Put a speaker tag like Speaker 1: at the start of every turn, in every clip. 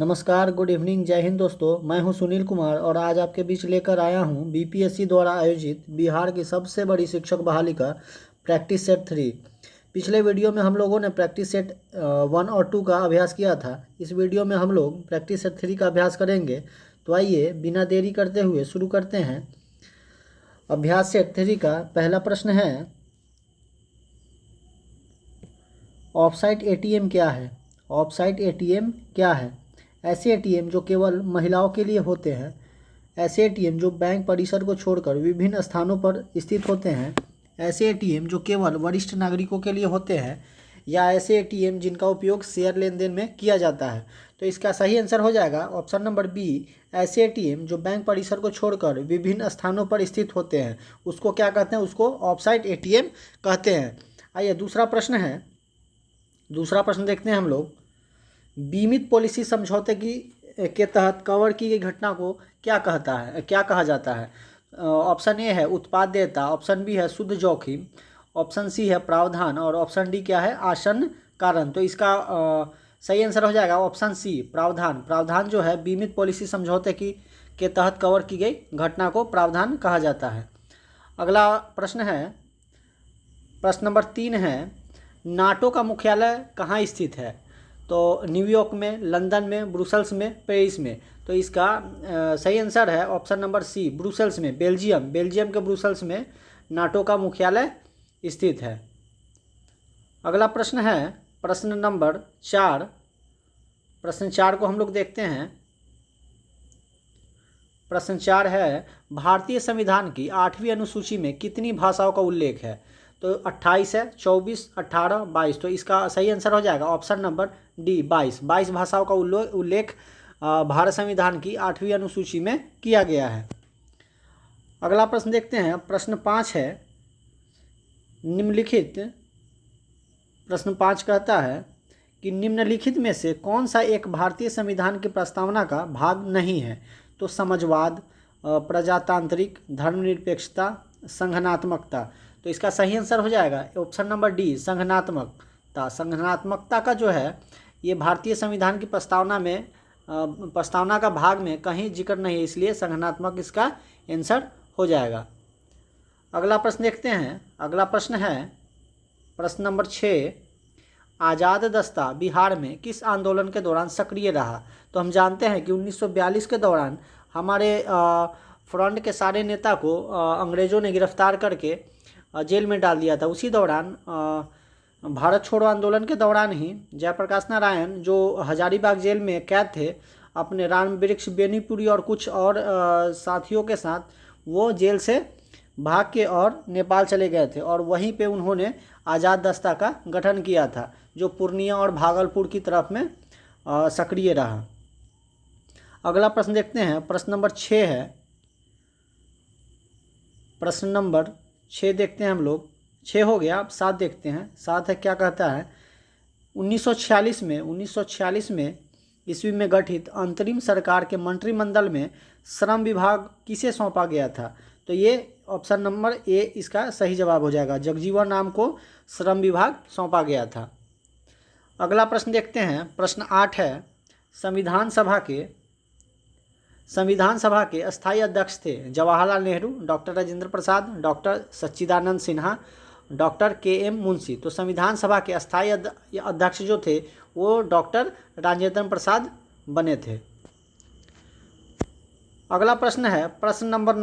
Speaker 1: नमस्कार, good evening, जय हिंद दोस्तों। मैं हूं सुनील कुमार और आज आपके बीच लेकर आया हूं बीपीएससी द्वारा आयोजित बिहार की सबसे बड़ी शिक्षक बहाली का प्रैक्टिस सेट 3। पिछले वीडियो में हम लोगों ने प्रैक्टिस सेट 1 और 2 का अभ्यास किया था। इस वीडियो में हम लोग प्रैक्टिस सेट 3 का अभ्यास करेंगे। तो आइए बिना देरी करते हुए शुरू करते हैं। अभ्यास सेट 3 का पहला प्रश्न है, ऑफसाइट एटीएम क्या है? ऑफसाइट एटीएम क्या है? ऐसे एटीएम जो केवल महिलाओं के लिए होते हैं, ऐसे एटीएम जो बैंक परिसर को छोड़कर विभिन्न स्थानों पर स्थित होते हैं, ऐसे एटीएम जो केवल वरिष्ठ नागरिकों के लिए होते हैं, या ऐसे एटीएम जिनका उपयोग शेयर लेन देन में किया जाता है। तो इसका सही आंसर हो जाएगा ऑप्शन नंबर बी, ऐसे एटीएम जो बैंक परिसर को छोड़कर विभिन्न स्थानों पर स्थित होते हैं, उसको क्या कहते हैं? उसको ऑफसाइट एटीएम कहते हैं। आइए दूसरा प्रश्न है। दूसरा प्रश्न देखते हैं हम लोग। बीमित पॉलिसी समझौते के तहत कवर की गई घटना को क्या कहा जाता है? ऑप्शन ए है उत्पाद्यता, ऑप्शन बी है शुद्ध जोखिम, ऑप्शन सी है प्रावधान और ऑप्शन डी क्या है? आसन्न कारण। तो इसका सही आंसर हो जाएगा ऑप्शन सी, प्रावधान। प्रावधान जो है बीमित पॉलिसी समझौते के तहत कवर की गई घटना को प्रावधान कहा जाता है। अगला प्रश्न है, प्रश्न नंबर 3 है, नाटो का मुख्यालय कहाँ स्थित है? तो न्यूयॉर्क में, लंदन में, ब्रुसेल्स में, पेरिस में। तो इसका सही आंसर है ऑप्शन नंबर सी, ब्रुसेल्स में, बेल्जियम के ब्रुसेल्स में नाटो का मुख्यालय स्थित है। अगला प्रश्न है प्रश्न नंबर 4। प्रश्न 4 को हम लोग देखते हैं। प्रश्न 4 है, भारतीय संविधान की 8वीं अनुसूची में कितनी भाषाओं का उल्लेख है? तो 28 है, 24, 18, 22। तो इसका सही आंसर हो जाएगा ऑप्शन नंबर डी, 22 भाषाओं का उल्लेख भारत संविधान की 8वीं अनुसूची में किया गया है। अगला प्रश्न देखते हैं। प्रश्न 5 है, निम्नलिखित। प्रश्न 5 कहता है कि निम्नलिखित में से कौन सा एक भारतीय संविधान की प्रस्तावना का भाग नहीं है? तो समझवाद, प्रजातांत्रिक, धर्मनिरपेक्षता, संघनात्मकता। तो इसका सही आंसर हो जाएगा ऑप्शन नंबर डी, संघनात्मकता। संघनात्मकता का जो है ये भारतीय संविधान की प्रस्तावना का भाग में कहीं जिक्र नहीं है, इसलिए संघनात्मक इसका आंसर हो जाएगा। अगला प्रश्न देखते हैं। अगला प्रश्न है प्रश्न नंबर 6, आज़ाद दस्ता बिहार में किस आंदोलन के दौरान सक्रिय रहा? तो हम जानते हैं कि 1942 के दौरान हमारे फ्रंट के सारे नेता को अंग्रेज़ों ने गिरफ्तार करके जेल में डाल दिया था। उसी दौरान भारत छोड़ो आंदोलन के दौरान ही जयप्रकाश नारायण, जो हजारीबाग जेल में कैद थे, अपने रामवृक्ष बेनीपुरी और कुछ और साथियों के साथ वो जेल से भाग के और नेपाल चले गए थे और वहीं पे उन्होंने आज़ाद दस्ता का गठन किया था, जो पूर्णिया और भागलपुर की तरफ में सक्रिय रहा। अगला प्रश्न देखते हैं। प्रश्न नंबर 6 है। प्रश्न नंबर 6 देखते हैं हम लोग। 6 हो गया, अब 7 देखते हैं। 7 है, क्या कहता है? 1946 में ईस्वी में गठित अंतरिम सरकार के मंत्रिमंडल में श्रम विभाग किसे सौंपा गया था? तो ये ऑप्शन नंबर ए इसका सही जवाब हो जाएगा। जगजीवन राम को श्रम विभाग सौंपा गया था। अगला प्रश्न देखते हैं। प्रश्न 8 है, संविधान सभा के अस्थायी अध्यक्ष थे जवाहरलाल नेहरू, डॉक्टर राजेंद्र प्रसाद, डॉक्टर सच्चिदानंद सिन्हा, डॉक्टर के.एम. मुंशी। तो संविधान सभा के अस्थायी अध्यक्ष जो थे वो डॉक्टर राजेंद्र प्रसाद बने थे। अगला प्रश्न है प्रश्न नंबर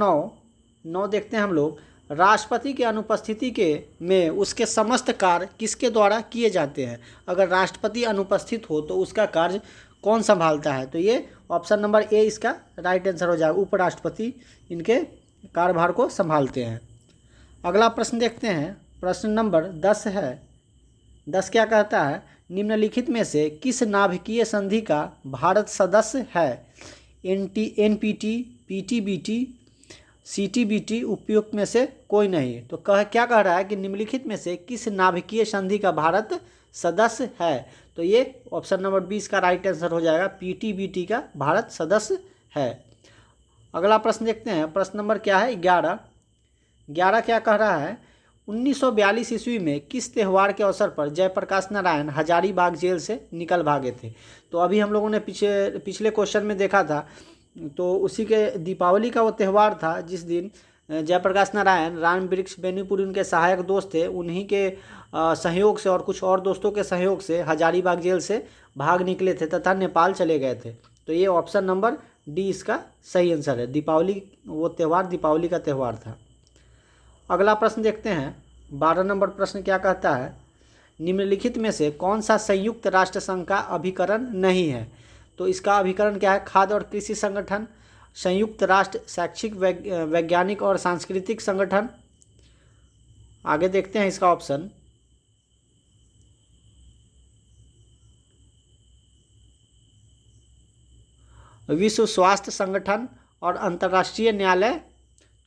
Speaker 1: 9 देखते हैं हम लोग। राष्ट्रपति की अनुपस्थिति में उसके समस्त कार्य किसके द्वारा किए जाते हैं? अगर राष्ट्रपति अनुपस्थित हो तो उसका कार्य कौन संभालता है? तो ये ऑप्शन नंबर ए इसका राइट आंसर हो जाएगा। उपराष्ट्रपति इनके कार्यभार को संभालते हैं। अगला प्रश्न देखते हैं। प्रश्न नंबर 10 है। 10 क्या कहता है? निम्नलिखित में से किस नाभिकीय संधि का भारत सदस्य है? एनपीटी, पीटीबीटी, सीटीबीटी, उपयुक्त में से कोई नहीं। तो क्या कह रहा है कि निम्नलिखित में से किस नाभिकीय संधि का भारत सदस्य है? तो ये ऑप्शन नंबर 20 का राइट आंसर हो जाएगा। पीटीबीटी का भारत सदस्य है। अगला प्रश्न देखते हैं। प्रश्न नंबर क्या है? 11 क्या कह रहा है? 1942 ईस्वी में किस त्यौहार के अवसर पर जयप्रकाश नारायण हजारीबाग जेल से निकल भागे थे? तो अभी हम लोगों ने पिछले क्वेश्चन में देखा था, तो उसी के दीपावली का वो त्यौहार था जिस दिन जयप्रकाश नारायण, राम वृक्ष बेनीपुरी उनके सहायक दोस्त थे, उन्हीं के सहयोग से और कुछ और दोस्तों के सहयोग से हजारीबाग जेल से भाग निकले थे तथा नेपाल चले गए थे। तो ये ऑप्शन नंबर डी इसका सही आंसर है। दीपावली, वो त्यौहार दीपावली का त्यौहार था। अगला प्रश्न देखते हैं। 12 नंबर प्रश्न क्या कहता है? निम्नलिखित में से कौन सा संयुक्त राष्ट्र संघ का अभिकरण नहीं है? तो इसका अभिकरण क्या है? खाद्य और कृषि संगठन, संयुक्त राष्ट्र शैक्षिक वैज्ञानिक और सांस्कृतिक संगठन। आगे देखते हैं इसका ऑप्शन। विश्व स्वास्थ्य संगठन और अंतर्राष्ट्रीय न्यायालय।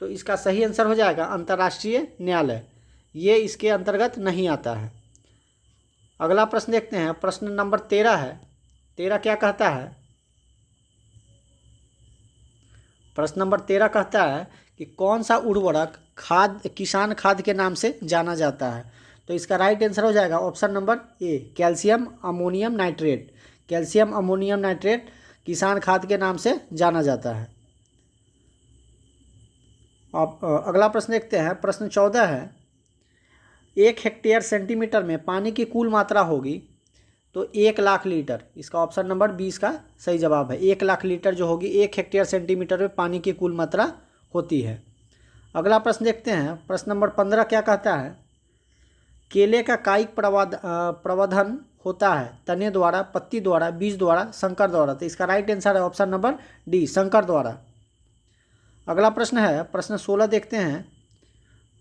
Speaker 1: तो इसका सही आंसर हो जाएगा अंतर्राष्ट्रीय न्यायालय, ये इसके अंतर्गत नहीं आता है। अगला प्रश्न देखते हैं। प्रश्न नंबर 13 है। 13 क्या कहता है? प्रश्न नंबर 13 कहता है कि कौन सा उर्वरक किसान खाद के नाम से जाना जाता है? तो इसका राइट आंसर हो जाएगा option number A, calcium ammonium nitrate. Calcium ammonium nitrate किसान खाद के नाम से जाना जाता है। अब अगला प्रश्न देखते हैं। प्रश्न 14 है। 1 हेक्टेयर सेंटीमीटर में पानी की कुल मात्रा होगी तो 1 लाख लीटर। इसका ऑप्शन नंबर 20 का सही जवाब है। 1 लाख लीटर जो होगी 1 हेक्टेयर सेंटीमीटर में पानी की कुल मात्रा होती है। अगला प्रश्न देखते हैं। प्रश्न नंबर 15 क्या कहता है? केले का कायिक प्रवर्धन होता है तने द्वारा, पत्ती द्वारा, बीज द्वारा, संकर द्वारा। तो इसका राइट आंसर है ऑप्शन नंबर डी, संकर द्वारा। अगला प्रश्न है। प्रश्न 16 देखते हैं।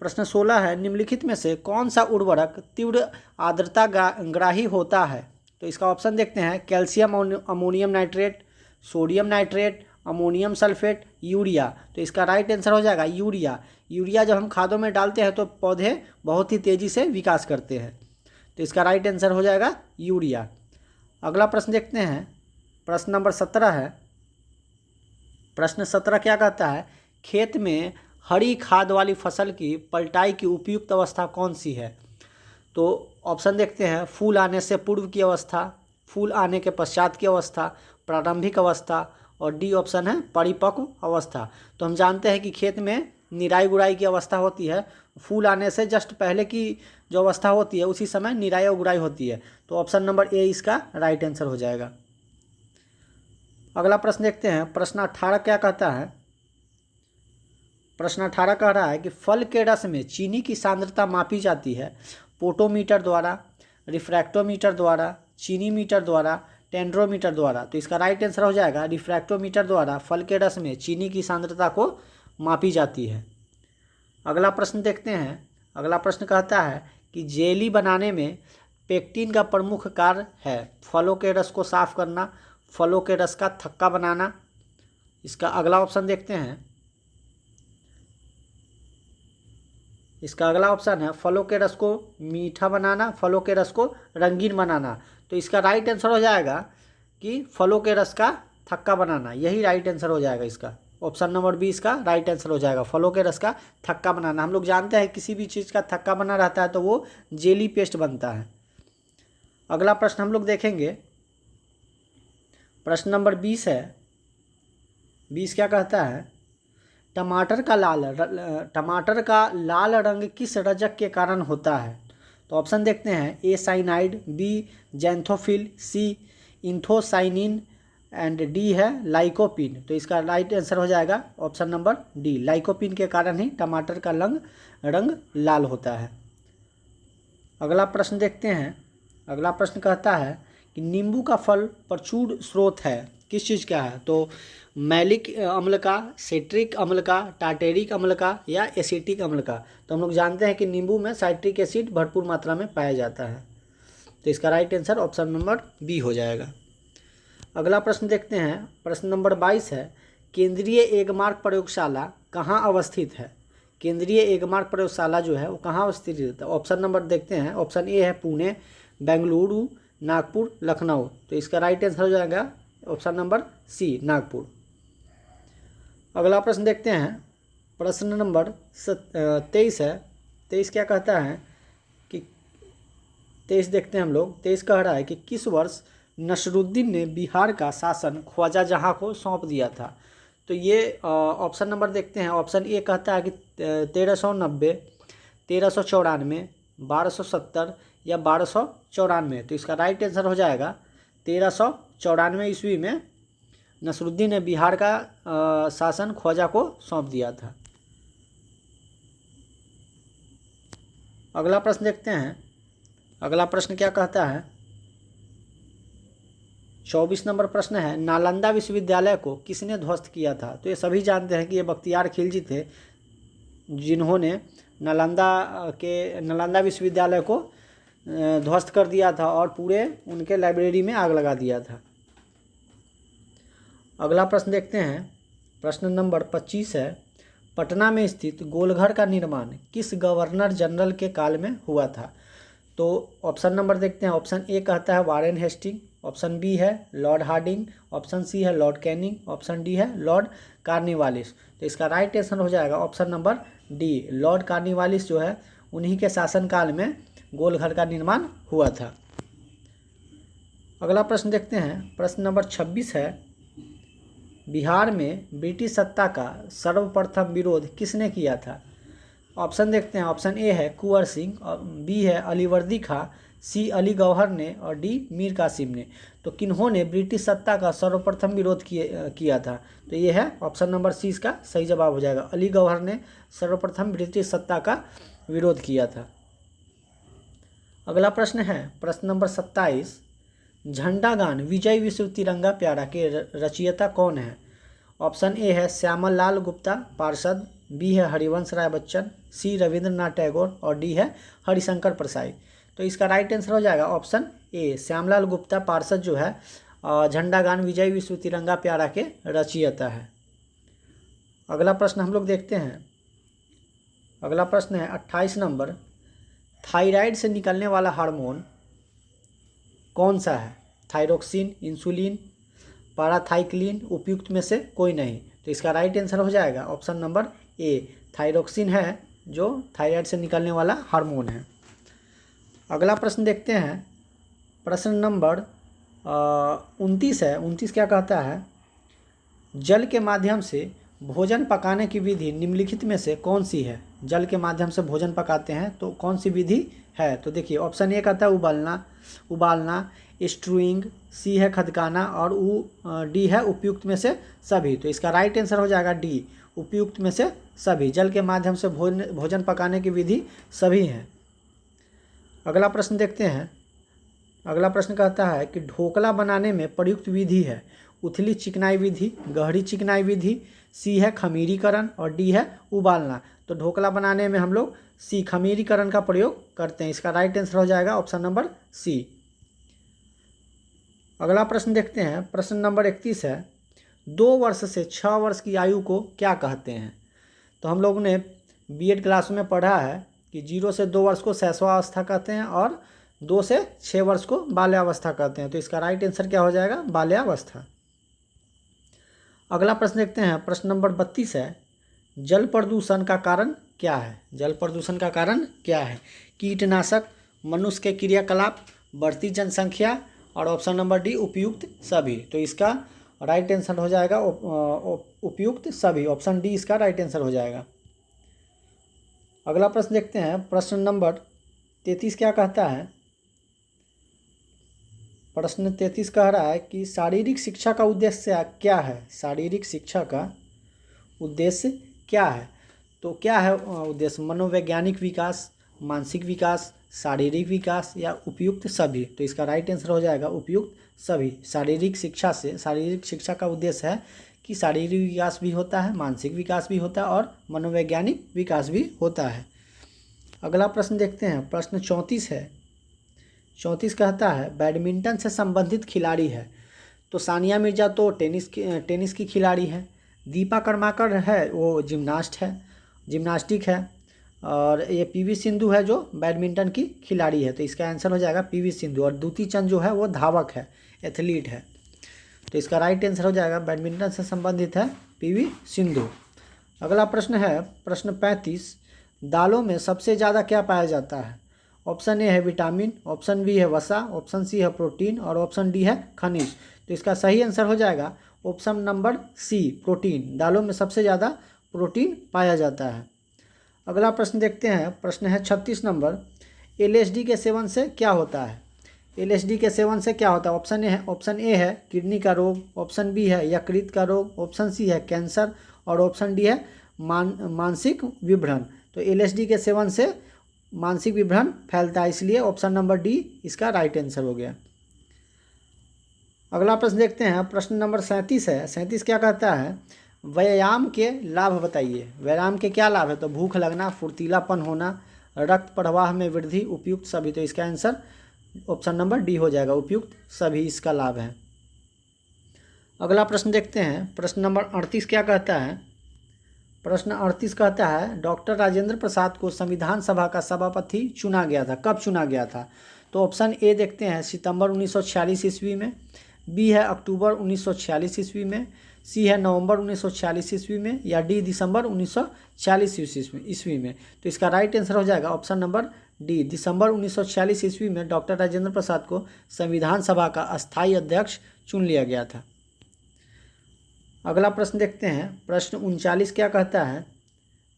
Speaker 1: प्रश्न 16 है। निम्नलिखित में से कौन सा उर्वरक तीव्र आर्द्रता ग्राही होता है? तो इसका ऑप्शन देखते हैं। Calcium ammonium nitrate, sodium nitrate, ammonium sulphate, urea. तो इसका राइट आंसर हो जाएगा यूरिया। यूरिया जब हम खादों में डालते हैं तो पौधे बहुत ही तेज़ी से विकास करते हैं। तो इसका राइट आंसर हो जाएगा यूरिया। अगला प्रश्न देखते हैं। प्रश्न नंबर 17 है। प्रश्न 17 क्या कहता है? खेत में हरी खाद वाली फसल की पलटाई की उपयुक्त अवस्था कौन सी है? तो ऑप्शन देखते हैं। फूल आने से पूर्व की अवस्था, फूल आने के पश्चात की अवस्था, प्रारंभिक अवस्था, और डी ऑप्शन है परिपक्व अवस्था। तो हम जानते हैं कि खेत में निराई गुड़ाई की अवस्था होती है, फूल आने से जस्ट पहले की जो अवस्था होती है उसी समय निराई और गुड़ाई होती है। तो ऑप्शन नंबर ए इसका राइट आंसर हो जाएगा। अगला प्रश्न देखते हैं। प्रश्न 18 क्या कहता है? प्रश्न 18 कह रहा है कि फल के रस में चीनी की सांद्रता मापी जाती है पोटोमीटर द्वारा, रिफ्रैक्टोमीटर द्वारा, चीनी मीटर द्वारा, टेंड्रोमीटर द्वारा। तो इसका राइट आंसर हो जाएगा रिफ्रैक्टोमीटर द्वारा फल के रस में चीनी की सांद्रता को मापी जाती है। अगला प्रश्न देखते हैं। अगला प्रश्न कहता है कि जेली बनाने में पेक्टिन का प्रमुख कार्य है फलों के रस को साफ करना, फलों के रस का थक्का बनाना। इसका अगला ऑप्शन देखते हैं। इसका अगला ऑप्शन है फलों के रस को मीठा बनाना, फलों के रस को रंगीन बनाना। तो इसका राइट आंसर हो जाएगा कि फलों के रस का थक्का बनाना, यही राइट आंसर हो जाएगा इसका। ऑप्शन नंबर 20 का राइट आंसर हो जाएगा फलों के रस का थक्का बनाना। हम लोग जानते हैं किसी भी चीज़ का थक्का बना रहता है तो वो जेली पेस्ट बनता है। अगला प्रश्न हम लोग देखेंगे। प्रश्न नंबर 20 है। 20 क्या कहता है? टमाटर का लाल रंग किस रजक के कारण होता है? तो ऑप्शन देखते हैं। A cyanide, B xanthophyll, C anthocyanin and D है लाइकोपिन। तो इसका राइट आंसर हो जाएगा ऑप्शन नंबर डी, लाइकोपिन के कारण ही टमाटर का रंग लाल होता है। अगला प्रश्न देखते हैं। अगला प्रश्न कहता है कि नींबू का फल प्रचुर स्रोत है किस चीज़ का है? तो मैलिक अम्ल का, सिट्रिक अम्ल का, टार्टेरिक अम्ल का, या एसिटिक अम्ल का। तो हम लोग जानते हैं कि नींबू में साइट्रिक एसिड भरपूर मात्रा में पाया जाता है। तो इसका right answer option number B हो जाएगा। अगला प्रश्न देखते हैं। प्रश्न नंबर 22 है। केंद्रीय एगमार्क प्रयोगशाला कहाँ अवस्थित है? केंद्रीय एगमार्क प्रयोगशाला जो है वो कहाँ अवस्थित है? ऑप्शन नंबर देखते हैं। ऑप्शन ए है पुणे, बेंगलुरु, नागपुर, लखनऊ। तो इसका राइट आंसर हो जाएगा ऑप्शन नंबर सी, नागपुर। अगला प्रश्न देखते हैं। प्रश्न नंबर 23 है। 23 क्या कहता है कि 23 देखते हैं हम लोग। 23 कह रहा है कि किस वर्ष नसरुद्दीन ने बिहार का शासन ख्वाजा जहाँ को सौंप दिया था। तो ये ऑप्शन नंबर देखते हैं। ऑप्शन ए कहता है कि 1390, 1394, 1270 या 1294। तो इसका राइट आंसर हो जाएगा 1394 ईस्वी में नसरुद्दीन ने बिहार का शासन ख्वाजा को सौंप दिया था। अगला प्रश्न देखते हैं। अगला प्रश्न क्या कहता है, 24 नंबर प्रश्न है, नालंदा विश्वविद्यालय को किसने ध्वस्त किया था। तो ये सभी जानते हैं कि ये बख्तियार खिलजी थे, जिन्होंने नालंदा विश्वविद्यालय को ध्वस्त कर दिया था और पूरे उनके लाइब्रेरी में आग लगा दिया था। अगला प्रश्न देखते हैं। प्रश्न नंबर 25 है, पटना में स्थित गोलघर का निर्माण किस गवर्नर जनरल के काल में हुआ था। तो ऑप्शन नंबर देखते हैं। ऑप्शन ए कहता है वारेन हेस्टिंग, ऑप्शन बी है लॉर्ड हार्डिंग, ऑप्शन सी है लॉर्ड कैनिंग, ऑप्शन डी है लॉर्ड कार्निवालिस। तो इसका राइट आंसर हो जाएगा ऑप्शन नंबर डी, लॉर्ड कार्निवालिस जो है उन्हीं के शासनकाल में गोलघर का निर्माण हुआ था। अगला प्रश्न देखते हैं। प्रश्न नंबर 26 है, बिहार में ब्रिटिश सत्ता का सर्वप्रथम विरोध किसने किया था। ऑप्शन देखते हैं। ऑप्शन ए है कुंवर सिंह, बी है अलीवर्दी खां, सी अली गौहर ने और डी मीर कासिम ने। तो किन्होंने ब्रिटिश सत्ता का सर्वप्रथम विरोध किया था। तो ये है ऑप्शन नंबर सी इसका सही जवाब हो जाएगा। अली गौहर ने सर्वप्रथम ब्रिटिश सत्ता का विरोध किया था। अगला प्रश्न है प्रश्न नंबर 27, झंडा गान विजय विश्व तिरंगा प्यारा के रचयिता कौन है। ऑप्शन ए है श्यामल लाल गुप्ता पार्षद, बी है हरिवंश राय बच्चन, सी रविंद्रनाथ टैगोर और डी है हरिशंकर प्रसाद। तो इसका राइट आंसर हो जाएगा ऑप्शन ए, श्यामलाल गुप्ता पार्षद जो है झंडा गान विजय विश्व तिरंगा प्यारा के रचयिता है। अगला प्रश्न हम लोग देखते हैं। अगला प्रश्न है 28 नंबर, थायराइड से निकलने वाला हार्मोन कौन सा है। थायरोक्सिन, इंसुलिन, पैराथाइक्लिन, उपयुक्त में से कोई नहीं। तो इसका राइट आंसर हो जाएगा ऑप्शन नंबर ए, थायरोक्सिन है जो थायराइड से निकलने वाला हार्मोन है। अगला प्रश्न देखते हैं। प्रश्न नंबर 29 है। 29 क्या कहता है, जल के माध्यम से भोजन पकाने की विधि निम्नलिखित में से कौन सी है। जल के माध्यम से भोजन पकाते हैं तो कौन सी विधि है। तो देखिए ऑप्शन ए कहता है उबालना, स्ट्रूइंग, सी है खदकाना और डी है उपयुक्त में से सभी। तो इसका राइट आंसर हो जाएगा डी, उपयुक्त में से सभी। जल के माध्यम से भोजन पकाने की विधि सभी हैं। अगला प्रश्न देखते हैं। अगला प्रश्न कहता है कि ढोकला बनाने में प्रयुक्त विधि है उथली चिकनाई विधि, गहरी चिकनाई विधि, सी है खमीरीकरण और डी है उबालना। तो ढोकला बनाने में हम लोग सी खमीरीकरण का प्रयोग करते हैं। इसका राइट आंसर हो जाएगा ऑप्शन नंबर सी। अगला प्रश्न देखते हैं। प्रश्न नंबर 31 है, 2 वर्ष से 6 वर्ष की आयु को क्या कहते हैं। तो हम लोगों ने बीएड क्लास में पढ़ा है कि 0 से 2 वर्ष को शैशवावस्था कहते हैं और 2 से 6 वर्ष को बाल्यावस्था कहते हैं। तो इसका राइट आंसर क्या हो जाएगा, बाल्यावस्था। अगला प्रश्न देखते हैं। प्रश्न नंबर 32 है, जल प्रदूषण का कारण क्या है। जल प्रदूषण का कारण क्या है। कीटनाशक, मनुष्य के क्रियाकलाप, बढ़ती जनसंख्या और ऑप्शन नंबर डी उपयुक्त सभी। तो इसका राइट आंसर हो जाएगा उपयुक्त सभी, ऑप्शन डी इसका राइट आंसर हो जाएगा। अगला प्रश्न देखते हैं। प्रश्न नंबर 33 क्या कहता है। प्रश्न 33 कह रहा है कि शारीरिक शिक्षा का उद्देश्य क्या है। शारीरिक शिक्षा का उद्देश्य क्या है। तो क्या है उद्देश्य, मनोवैज्ञानिक विकास, मानसिक विकास, शारीरिक विकास या उपयुक्त सभी। तो इसका राइट आंसर हो जाएगा उपयुक्त सभी। शारीरिक शिक्षा का उद्देश्य है कि शारीरिक विकास भी होता है, मानसिक विकास भी होता है और मनोवैज्ञानिक विकास भी होता है। अगला प्रश्न देखते हैं। प्रश्न 34 है। 34 कहता है बैडमिंटन से संबंधित खिलाड़ी है। तो सानिया मिर्जा तो टेनिस की खिलाड़ी है, दीपा कर्माकर है वो जिम्नास्टिक है और ये पीवी सिंधु है जो बैडमिंटन की खिलाड़ी है। तो इसका आंसर हो जाएगा पीवी सिंधु। और दूती चंद जो है वो धावक है, एथलीट है। तो इसका राइट आंसर हो जाएगा बैडमिंटन से संबंधित है पीवी सिंधु। अगला प्रश्न है प्रश्न 35, दालों में सबसे ज़्यादा क्या पाया जाता है? ऑप्शन ए है विटामिन, ऑप्शन बी है वसा, ऑप्शन सी है प्रोटीन और ऑप्शन डी है खनिज। तो इसका सही आंसर हो जाएगा ऑप्शन नंबर सी, प्रोटीन। दालों में सबसे ज़्यादा प्रोटीन पाया जाता है। अगला प्रश्न देखते हैं, प्रश्न है 36 नंबर। एलएसडी के सेवन से क्या होता है? एलएसडी के सेवन से क्या होता है? ऑप्शन ए है किडनी का रोग, ऑप्शन बी है यकृत का रोग, ऑप्शन सी है कैंसर और ऑप्शन डी है मानसिक विभ्रम। तो एलएसडी के सेवन से मानसिक विभ्रम फैलता है, इसलिए ऑप्शन नंबर डी इसका राइट आंसर हो गया। अगला प्रश्न देखते हैं, प्रश्न नंबर 37 है। 37 क्या कहता है? व्यायाम के लाभ बताइए। व्यायाम के क्या लाभ है? तो भूख लगना, फुर्तीलापन होना, रक्त प्रवाह में वृद्धि, उपयुक्त सभी। तो इसका आंसर ऑप्शन नंबर डी हो जाएगा, उपयुक्त सभी इसका लाभ है। अगला प्रश्न देखते हैं, प्रश्न नंबर 38 क्या कहता है? प्रश्न 38 कहता है डॉक्टर राजेंद्र प्रसाद को संविधान सभा का सभापति चुना गया था, कब चुना गया था? तो ऑप्शन ए देखते हैं सितंबर 1946 ईस्वी में, बी है अक्टूबर 1946 ईस्वी में, सी है नवंबर 1946 ईस्वी में या डी दिसंबर 1946 ईस्वी में। तो इसका राइट आंसर हो जाएगा ऑप्शन नंबर डी, दिसंबर 1946 ईस्वी में डॉक्टर राजेंद्र प्रसाद को संविधान सभा का अस्थायी अध्यक्ष चुन लिया गया था। अगला प्रश्न देखते हैं, प्रश्न 39 क्या कहता है?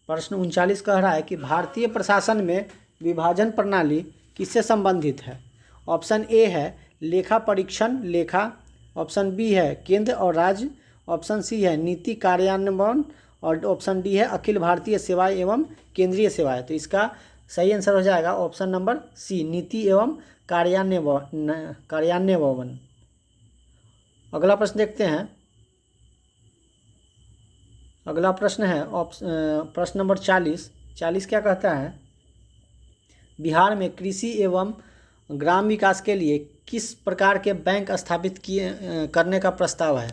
Speaker 1: प्रश्न 39 कह रहा है कि भारतीय प्रशासन में विभाजन प्रणाली किससे संबंधित है? ऑप्शन ए है लेखा परीक्षण लेखा, ऑप्शन बी है केंद्र और राज्य, ऑप्शन सी है नीति कार्यान्वयन और ऑप्शन डी है अखिल भारतीय सेवाएं एवं केंद्रीय सेवाएं। तो इसका सही आंसर हो जाएगा ऑप्शन नंबर सी, नीति एवं कार्यान्वयन। अगला प्रश्न देखते हैं, अगला प्रश्न है प्रश्न नंबर 40 क्या कहता है? बिहार में कृषि एवं ग्राम विकास के लिए किस प्रकार के बैंक स्थापित करने का प्रस्ताव है?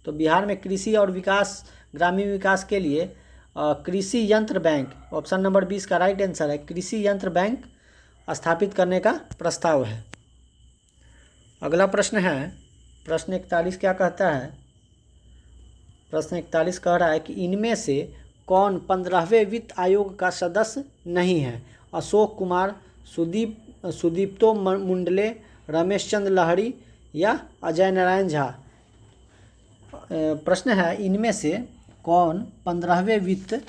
Speaker 1: तो बिहार में कृषि और ग्रामीण विकास के लिए कृषि यंत्र बैंक, ऑप्शन नंबर 20 का राइट आंसर है, कृषि यंत्र बैंक स्थापित करने का प्रस्ताव है। अगला प्रश्न है, प्रश्न 41 क्या कहता है? प्रश्न 41 कह रहा है कि इनमें से कौन 15वें वित्त आयोग का सदस्य नहीं है? अशोक कुमार, सुदीप्तो मुंडले, रमेश चंद्र लहरी या अजय नारायण झा। प्रश्न है इनमें से कौन 15वें वित्त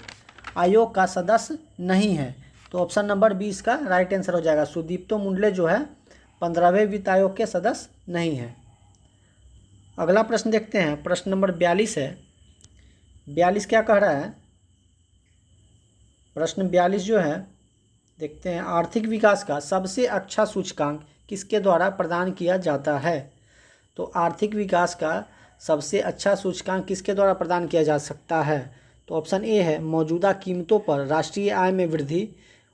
Speaker 1: आयोग का सदस्य नहीं है? तो ऑप्शन नंबर 20 का राइट आंसर हो जाएगा, सुदीप्तो मुंडले जो है 15वें वित्त आयोग के सदस्य नहीं है। अगला प्रश्न देखते हैं, प्रश्न नंबर 42 है। 42 क्या कह रहा है? प्रश्न 42 जो है देखते हैं, आर्थिक विकास का सबसे अच्छा सूचकांक किसके द्वारा प्रदान किया जाता है? तो आर्थिक विकास का सबसे अच्छा सूचकांक किसके द्वारा प्रदान किया जा सकता है? तो ऑप्शन ए है मौजूदा कीमतों पर राष्ट्रीय आय में वृद्धि,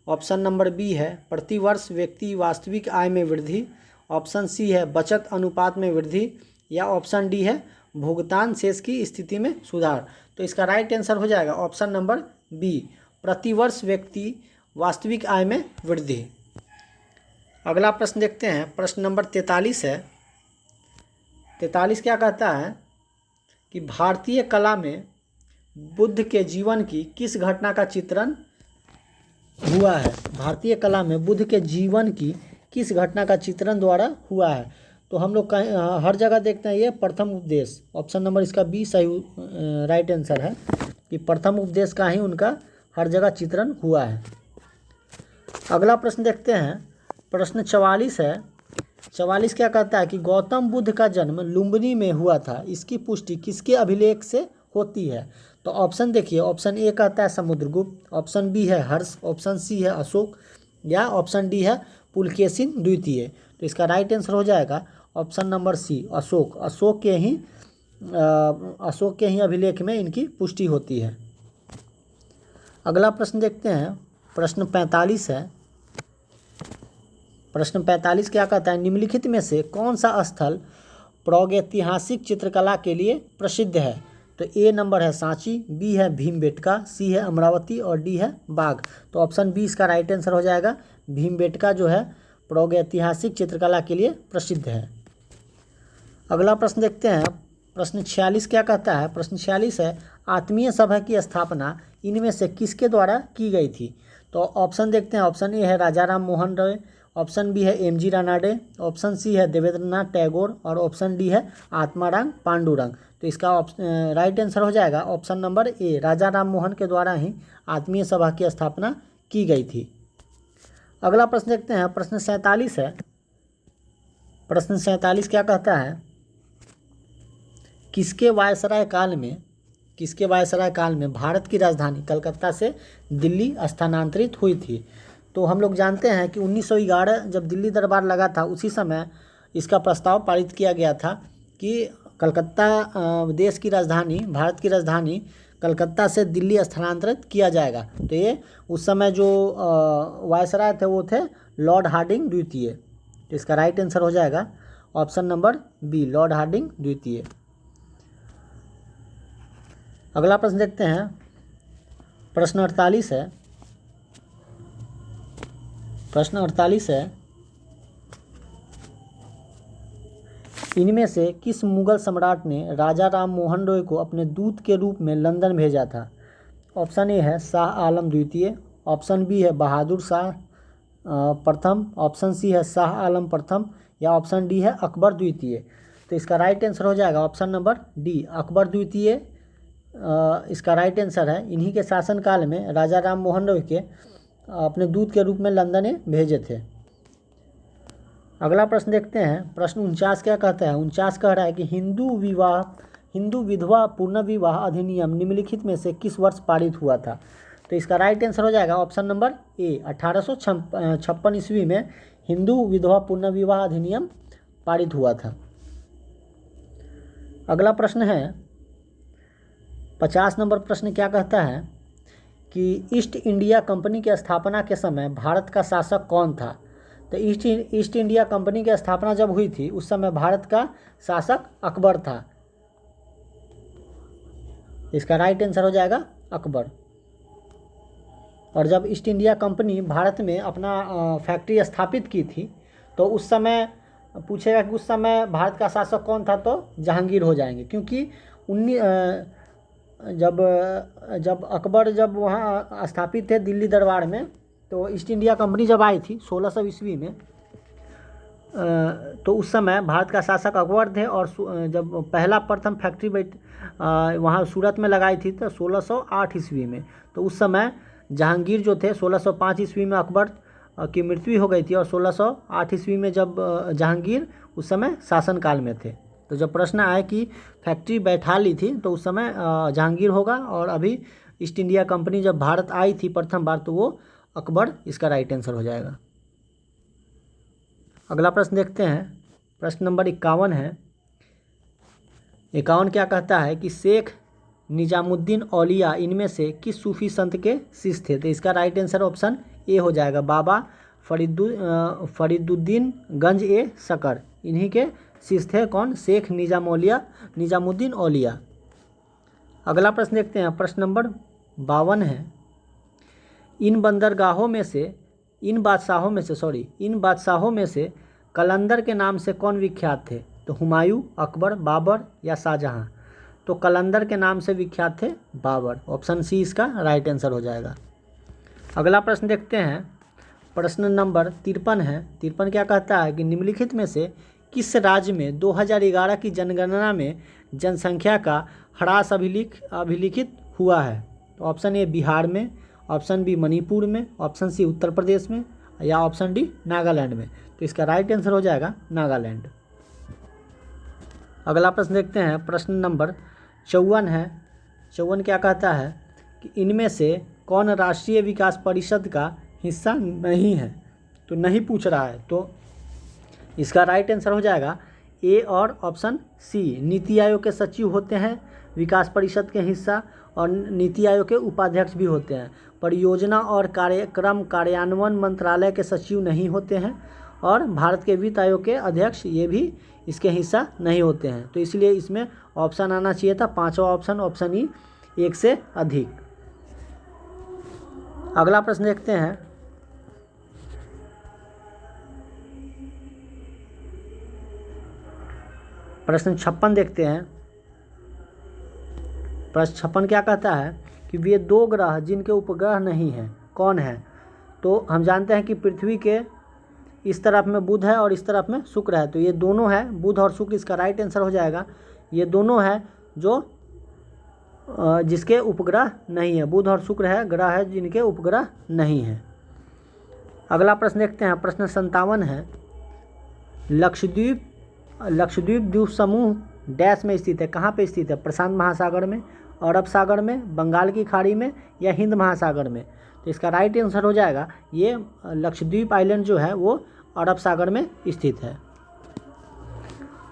Speaker 1: ऑप्शन नंबर बी है प्रतिवर्ष व्यक्ति वास्तविक आय में वृद्धि, ऑप्शन सी है बचत अनुपात में वृद्धि या ऑप्शन डी है भुगतान शेष की स्थिति में सुधार। तो इसका राइट आंसर हो जाएगा ऑप्शन नंबर बी, प्रतिवर्ष व्यक्ति वास्तविक आय में वृद्धि। अगला प्रश्न देखते हैं, प्रश्न नंबर 43 है। 43 क्या कहता है कि भारतीय कला में बुद्ध के जीवन की किस घटना का चित्रण हुआ है? भारतीय कला में बुद्ध के जीवन की किस घटना का चित्रण द्वारा हुआ है? तो हम लोग हर जगह देखते हैं ये प्रथम उपदेश, ऑप्शन नंबर इसका बी सही राइट आंसर है कि प्रथम उपदेश का ही उनका हर जगह चित्रण हुआ है। अगला प्रश्न देखते हैं, प्रश्न 44 है। 44 क्या कहता है कि गौतम बुद्ध का जन्म लुम्बिनी में हुआ था, इसकी पुष्टि किसके अभिलेख से होती है? तो ऑप्शन देखिए, ऑप्शन ए कहता है समुद्रगुप्त, ऑप्शन बी है हर्ष, ऑप्शन सी है अशोक या ऑप्शन डी है पुलकेशिन द्वितीय। तो इसका राइट आंसर हो जाएगा option number C, Ashoka. Ashoka के ही अभिलेख में इनकी पुष्टि होती है। अगला प्रश्न देखते हैं, प्रश्न 45 है। प्रश्न 45 क्या कहता है? निम्नलिखित में से कौन सा स्थल प्रागैतिहासिक चित्रकला के लिए प्रसिद्ध है? तो ए नंबर है सांची, बी है भीमबेटका, सी है अमरावती और डी है बाग। तो ऑप्शन बी इसका राइट आंसर हो जाएगा, भीमबेटका जो है प्रागैतिहासिक चित्रकला के लिए प्रसिद्ध है। अगला प्रश्न देखते हैं, प्रश्न 46 क्या कहता है? प्रश्न 46 है, आत्मीय सभा की स्थापना इनमें से किसके द्वारा की गई थी? तो ऑप्शन देखते हैं। ऑप्शन ए है राजा राम मोहन रॉय, ऑप्शन बी है M G Ranade, option C है देवेंद्रनाथ टैगोर और ऑप्शन डी है आत्माराम पांडुरंग। तो इसका राइट आंसर हो जाएगा ऑप्शन नंबर ए, राजा राम मोहन के द्वारा ही आत्मीय सभा की स्थापना की गई थी। अगला प्रश्न देखते हैं, प्रश्न 47 है। प्रश्न 47 क्या कहता है, किसके वायसराय काल में भारत की राजधानी कलकत्ता से दिल्ली स्थानांतरित हुई थी। तो हम लोग जानते हैं कि 1911 जब दिल्ली दरबार लगा था उसी समय इसका प्रस्ताव पारित किया गया था कि कलकत्ता देश की राजधानी, भारत की राजधानी कलकत्ता से दिल्ली स्थानांतरित किया जाएगा। तो ये उस समय जो वायसराय थे वो थे लॉर्ड हार्डिंग द्वितीय। तो इसका राइट आंसर हो जाएगा option number B, Lord Hardinge द्वितीय। अगला प्रश्न देखते हैं, प्रश्न 48 है। प्रश्न 48 है, इनमें से किस मुगल सम्राट ने राजा राम मोहन रॉय को अपने दूत के रूप में लंदन भेजा था? ऑप्शन ए है शाह आलम द्वितीय, ऑप्शन बी है बहादुर शाह प्रथम, ऑप्शन सी है शाह आलम प्रथम या ऑप्शन डी है अकबर द्वितीय। तो इसका राइट आंसर हो जाएगा ऑप्शन नंबर डी, अकबर द्वितीय इसका राइट आंसर है। इन्हीं के शासनकाल में राजा राम मोहन रॉय के अपने दूत के रूप में लंदन भेजे थे। अगला प्रश्न देखते हैं, प्रश्न 49 क्या कहता है। 49 कह रहा है कि हिंदू विधवा पुनर्विवाह अधिनियम निम्नलिखित में से किस वर्ष पारित हुआ था? तो इसका राइट आंसर हो जाएगा ऑप्शन नंबर ए, 1856 ईस्वी में हिंदू विधवा पुनर्विवाह अधिनियम पारित हुआ था। अगला प्रश्न है 50 नंबर प्रश्न क्या कहता है कि ईस्ट इंडिया कंपनी की स्थापना के समय भारत का शासक कौन था? तो ईस्ट इंडिया कंपनी की स्थापना जब हुई थी उस समय भारत का शासक अकबर था। इसका राइट आंसर हो जाएगा अकबर। और जब ईस्ट इंडिया कंपनी भारत में अपना फैक्ट्री स्थापित की थी तो उस समय पूछेगा कि उस समय भारत का शासक कौन था, तो जहांगीर हो जाएंगे, क्योंकि जब अकबर जब वहाँ स्थापित थे दिल्ली दरबार में, तो ईस्ट इंडिया कंपनी जब आई थी 1600 ईस्वी में, तो उस समय भारत का शासक अकबर थे। और जब प्रथम फैक्ट्री वहाँ सूरत में लगाई थी तो 1608 ईस्वी में। तो उस समय जहांगीर जो थे 1605 ईस्वी में अकबर की मृत्यु हो गई थी और 1608 ईस्वी में जब जहांगीर उस समय शासनकाल में थे। तो जब प्रश्न आए कि फैक्ट्री बैठा ली थी तो उस समय जहांगीर होगा, और अभी ईस्ट इंडिया कंपनी जब भारत आई थी प्रथम बार तो वो अकबर इसका राइट आंसर हो जाएगा। अगला प्रश्न देखते हैं, प्रश्न नंबर 51 है। 51 क्या कहता है कि शेख निजामुद्दीन औलिया इनमें से किस सूफी संत के शिष्य थे? तो इसका राइट आंसर ऑप्शन ए हो जाएगा, बाबा फरीदुद्दीन गंज ए शकर। इन्हीं के शिष्य थे कौन? शेख निजामुद्दीन औलिया। अगला प्रश्न देखते हैं, प्रश्न नंबर 52 है। इन बादशाहों में से कलंदर के नाम से कौन विख्यात थे? तो हुमायूं, अकबर, बाबर या शाहजहां? तो कलंदर के नाम से विख्यात थे बाबर। ऑप्शन सी इसका राइट आंसर हो जाएगा। अगला प्रश्न देखते हैं, प्रश्न नंबर 53 है। 53 क्या कहता है कि निम्नलिखित में से किस राज्य में 2011 की जनगणना में जनसंख्या का ह्रास अभिलिखित हुआ है? तो ऑप्शन ए बिहार में, ऑप्शन बी मणिपुर में, ऑप्शन सी उत्तर प्रदेश में या ऑप्शन डी नागालैंड में? तो इसका राइट आंसर हो जाएगा नागालैंड। अगला प्रश्न देखते हैं, प्रश्न नंबर 54 है। 54 क्या कहता है कि इनमें से कौन राष्ट्रीय विकास परिषद का हिस्सा नहीं है? तो नहीं पूछ रहा है, तो इसका राइट आंसर हो जाएगा ए और ऑप्शन सी, नीति आयोग के सचिव होते हैं विकास परिषद के हिस्सा, और नीति आयोग के उपाध्यक्ष भी होते हैं। परियोजना और कार्यक्रम कार्यान्वयन मंत्रालय के सचिव नहीं होते हैं, और भारत के वित्त आयोग के अध्यक्ष ये भी इसके हिस्सा नहीं होते हैं। तो इसलिए इसमें ऑप्शन आना चाहिए था पांचवा ऑप्शन, ऑप्शन ई, एक से अधिक। अगला प्रश्न देखते हैं, प्रश्न 56 देखते हैं। प्रश्न 56 क्या कहता है कि वे दो ग्रह जिनके उपग्रह नहीं हैं कौन है? तो हम जानते हैं कि पृथ्वी के इस तरफ में बुध है और इस तरफ में शुक्र है, तो ये दोनों है बुध और शुक्र, इसका राइट आंसर हो जाएगा। ये दोनों है जो जिसके उपग्रह नहीं है, बुध और शुक्र है ग्रह है जिनके उपग्रह नहीं है। अगला प्रश्न देखते हैं, प्रश्न 57 है, लक्षद्वीप द्वीप समूह डैश में स्थित है, कहाँ पे स्थित है? प्रशांत महासागर में, अरब सागर में, बंगाल की खाड़ी में या हिंद महासागर में? तो इसका राइट आंसर हो जाएगा ये लक्षद्वीप आइलैंड जो है वो अरब सागर में स्थित है।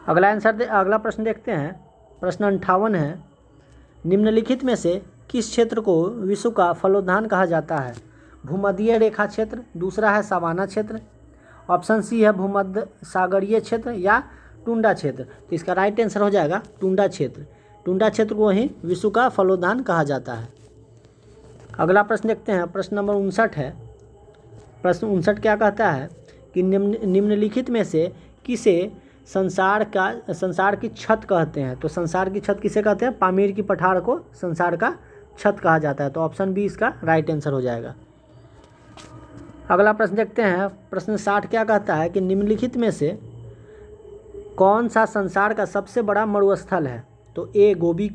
Speaker 1: अगला प्रश्न देखते हैं, प्रश्न 58 है, निम्नलिखित में से किस क्षेत्र को विश्व का फलोद्यान कहा जाता है? भूमध्य रेखा क्षेत्र, दूसरा है सवाना क्षेत्र, ऑप्शन सी है भूमध्य सागरीय क्षेत्र या टुंडा क्षेत्र? तो इसका राइट आंसर हो जाएगा टुंडा क्षेत्र। टुंडा क्षेत्र को ही विश्व का फलोद्यान कहा जाता है। अगला प्रश्न देखते हैं, प्रश्न नंबर 59 है। प्रश्न 59 क्या कहता है कि निम्नलिखित में से किसे संसार की छत कहते हैं? तो संसार की छत किसे कहते हैं? पामीर की पठार को संसार का छत कहा जाता है। तो ऑप्शन बी इसका राइट आंसर हो जाएगा। अगला प्रश्न देखते हैं, प्रश्न 60 क्या कहता है कि निम्नलिखित में से कौन सा संसार का सबसे बड़ा मरुस्थल है? तो ए गोबी,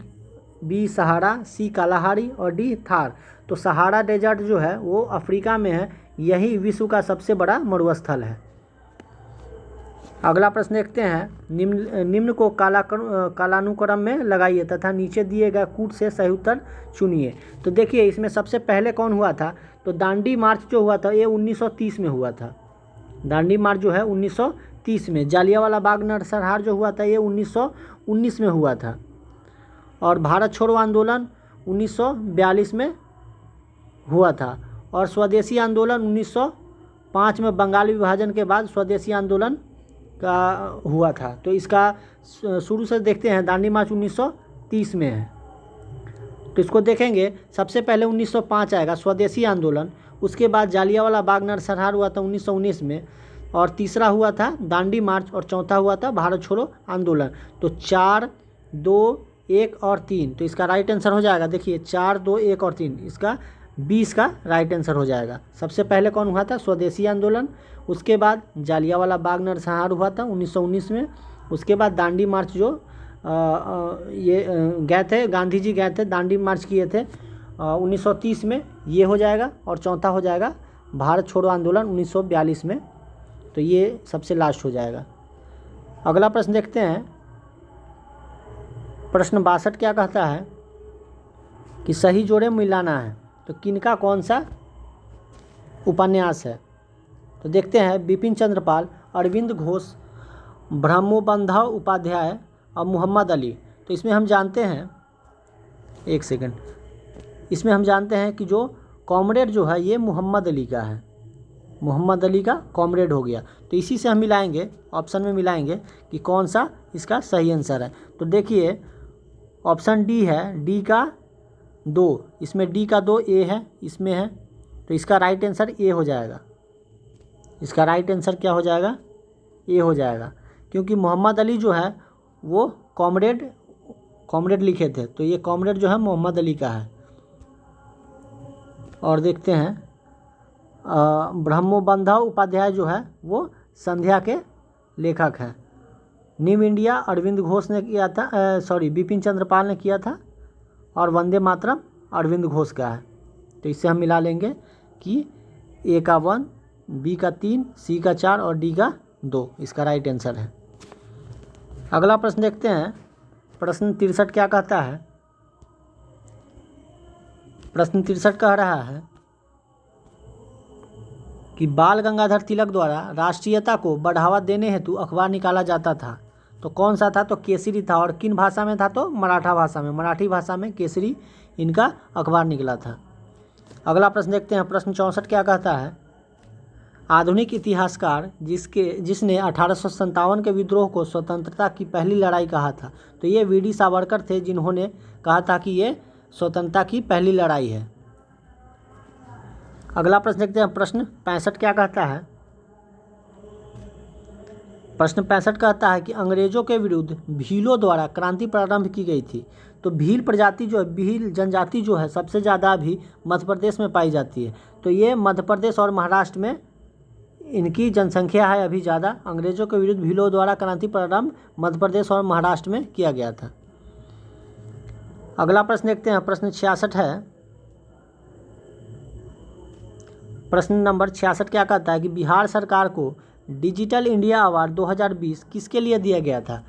Speaker 1: बी सहारा, सी कालाहारी और डी थार। तो सहारा डेजर्ट जो है वो अफ्रीका में है, यही विश्व का सबसे बड़ा मरुस्थल है। अगला प्रश्न देखते हैं, निम्न को कालानुक्रम में लगाइए तथा नीचे दिए गए कूट से सही उत्तर चुनिए। तो देखिए इसमें सबसे पहले कौन हुआ था? तो दांडी मार्च जो हुआ था ये 1930 में हुआ था। दांडी मार्च जो है 1930 में। जालियांवाला बाग नरसंहार जो हुआ था ये 1919 में हुआ था। और भारत छोड़ो आंदोलन 1942 में हुआ था। और स्वदेशी आंदोलन 1905 में बंगाल विभाजन के बाद स्वदेशी आंदोलन का हुआ था। तो इसका शुरू से देखते हैं, दांडी मार्च 1930 में है। तो इसको देखेंगे, सबसे पहले 1905 आएगा स्वदेशी आंदोलन, उसके बाद जालियांवाला बाग नरसंहार हुआ था 1919 में, और तीसरा हुआ था दांडी मार्च, और चौथा हुआ था भारत छोड़ो आंदोलन। तो 4, 2, 1 और 3, तो इसका राइट आंसर हो जाएगा। देखिए 4, 2, 1 और 3, इसका 20 का राइट आंसर हो जाएगा। सबसे पहले कौन हुआ था? स्वदेशी आंदोलन, उसके बाद जालियांवाला बाग नरसंहार हुआ था 1919 में, उसके बाद दांडी मार्च जो ये गए थे, गांधी जी गए थे दांडी मार्च किए थे 1930 में, ये हो जाएगा। और चौथा हो जाएगा भारत छोड़ो आंदोलन 1942 में, तो ये सबसे लास्ट हो जाएगा। अगला प्रश्न देखते हैं, प्रश्न 62 क्या कहता है कि सही जोड़े मिलाना है, तो किनका कौन सा उपन्यास है? तो देखते हैं, बिपिन चंद्रपाल, अरविंद घोष, ब्रह्मोबंधव उपाध्याय और मोहम्मद अली। तो इसमें हम जानते हैं, एक सेकंड, इसमें हम जानते हैं कि जो कॉमरेड जो है ये मोहम्मद अली का है, मोहम्मद अली का कॉमरेड हो गया। तो इसी से हम मिलाएंगे, ऑप्शन में मिलाएंगे कि कौन सा इसका सही आंसर है। तो देखिए ऑप्शन डी है, डी का 2, इसमें डी का 2 ए है, इसमें है, तो इसका राइट आंसर ए हो जाएगा। इसका राइट आंसर क्या हो जाएगा? ए हो जाएगा, क्योंकि मोहम्मद अली जो है वो कॉमरेड लिखे थे, तो ये कॉमरेड जो है मोहम्मद अली का है। और देखते हैं ब्रह्मोबंधव उपाध्याय जो है वो संध्या के लेखक हैं। न्यू इंडिया अरविंद घोष ने किया था, बिपिन चंद्रपाल ने किया था, और वंदे मातरम अरविंद घोष का है। तो इससे हम मिला लेंगे कि ए का 1, बी का 3, सी का 4 और डी का 2 इसका राइट आंसर है। अगला प्रश्न देखते हैं, प्रश्न 63 क्या कहता है? प्रश्न 63 कह रहा है कि बाल गंगाधर तिलक द्वारा राष्ट्रीयता को बढ़ावा देने हेतु अखबार निकाला जाता था, तो कौन सा था? तो केसरी था। और किन भाषा में था? तो मराठा भाषा में, मराठी भाषा में केसरी इनका अखबार निकला था। अगला प्रश्न देखते हैं, प्रश्न 64 क्या कहता है? आधुनिक इतिहासकार जिसने 1857 के विद्रोह को स्वतंत्रता की पहली लड़ाई कहा था, तो ये वीडी सावरकर थे, जिन्होंने कहा था कि ये स्वतंत्रता की पहली लड़ाई है। अगला प्रश्न देखते हैं, प्रश्न 65 क्या कहता है? प्रश्न 65 कहता है कि अंग्रेजों के विरुद्ध भीलों द्वारा क्रांति प्रारंभ की गई थी, तो भील प्रजाति जो है, भील जनजाति जो है सबसे ज़्यादा अभी मध्य प्रदेश में पाई जाती है। तो ये मध्य प्रदेश और महाराष्ट्र में इनकी जनसंख्या है अभी ज़्यादा। अंग्रेजों के विरुद्ध भीलों द्वारा क्रांति प्रारंभ मध्य प्रदेश और महाराष्ट्र में किया गया था। अगला प्रश्न देखते हैं, प्रश्न 66 है। प्रश्न नंबर 66 क्या कहता है कि बिहार सरकार को डिजिटल इंडिया अवार्ड 2020 किसके लिए दिया गया था?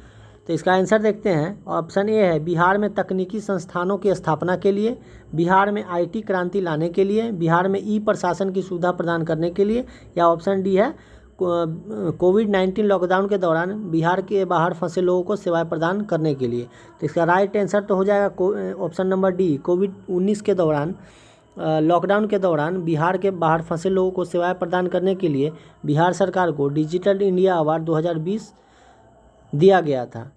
Speaker 1: तो इसका आंसर देखते हैं। ऑप्शन ए है बिहार में तकनीकी संस्थानों की स्थापना के लिए, बिहार में आईटी क्रांति लाने के लिए, बिहार में ई प्रशासन की सुविधा प्रदान करने के लिए, या ऑप्शन डी है कोविड-19 लॉकडाउन के दौरान बिहार के बाहर फंसे लोगों को सेवाएं प्रदान करने के लिए। तो इसका राइट आंसर तो हो जाएगा ऑप्शन नंबर डी, कोविड-19 के दौरान, लॉकडाउन के दौरान बिहार के बाहर फंसे लोगों को सेवाएं प्रदान करने के लिए बिहार सरकार को डिजिटल इंडिया अवार्ड 2020 दिया गया था।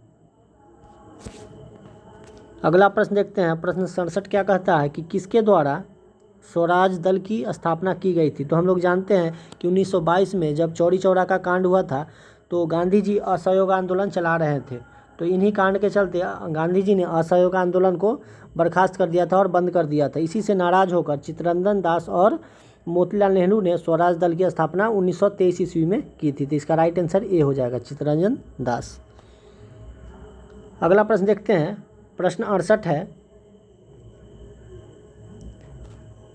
Speaker 1: अगला प्रश्न देखते हैं, प्रश्न 67 क्या कहता है कि किसके द्वारा स्वराज दल की स्थापना की गई थी? तो हम लोग जानते हैं कि 1922 में जब चौरी चौरा का कांड हुआ था तो गांधी जी असहयोग आंदोलन चला रहे थे। तो इन्हीं कांड के चलते गांधी जी ने असहयोग आंदोलन को बर्खास्त कर दिया था और बंद कर दिया था। इसी से नाराज होकर चित्तरंजन दास और मोतीलाल नेहरू ने स्वराज दल की स्थापना 1923 ईस्वी में की थी। तो इसका राइट आंसर ए हो जाएगा, चित्तरंजन दास। अगला प्रश्न देखते हैं, प्रश्न 68 है।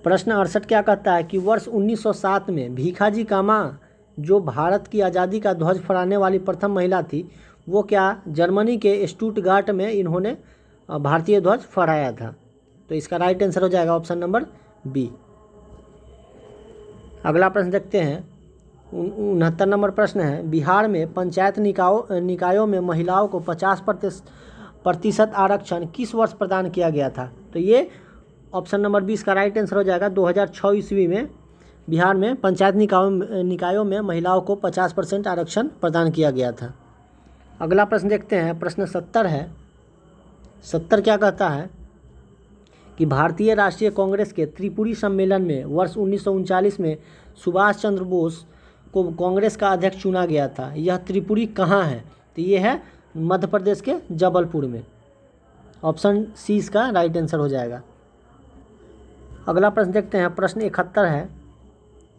Speaker 1: प्रश्न 68 क्या कहता है कि वर्ष 1907 में भीखाजी कामा जो भारत की आज़ादी का ध्वज फहराने वाली प्रथम महिला थी, वो क्या जर्मनी के स्टुटगार्ट में इन्होंने भारतीय ध्वज फहराया था? तो इसका राइट आंसर हो जाएगा ऑप्शन नंबर बी। अगला प्रश्न देखते हैं, 69 नंबर प्रश्न है, बिहार में पंचायत निकायों में महिलाओं को 50% आरक्षण किस वर्ष प्रदान किया गया था? तो ये ऑप्शन नंबर 20 का राइट आंसर हो जाएगा। 2006 ईस्वी में बिहार में पंचायत निकायों में महिलाओं को 50% आरक्षण प्रदान किया गया था। अगला प्रश्न देखते हैं, प्रश्न 70 है। 70 क्या कहता है कि भारतीय राष्ट्रीय कांग्रेस के त्रिपुरी सम्मेलन में वर्ष 1939 में सुभाष चंद्र बोस को कांग्रेस का अध्यक्ष चुना गया था। यह त्रिपुरी कहाँ है? तो ये है मध्य प्रदेश के जबलपुर में। ऑप्शन सी इसका राइट आंसर हो जाएगा। अगला प्रश्न देखते हैं, प्रश्न 71 है।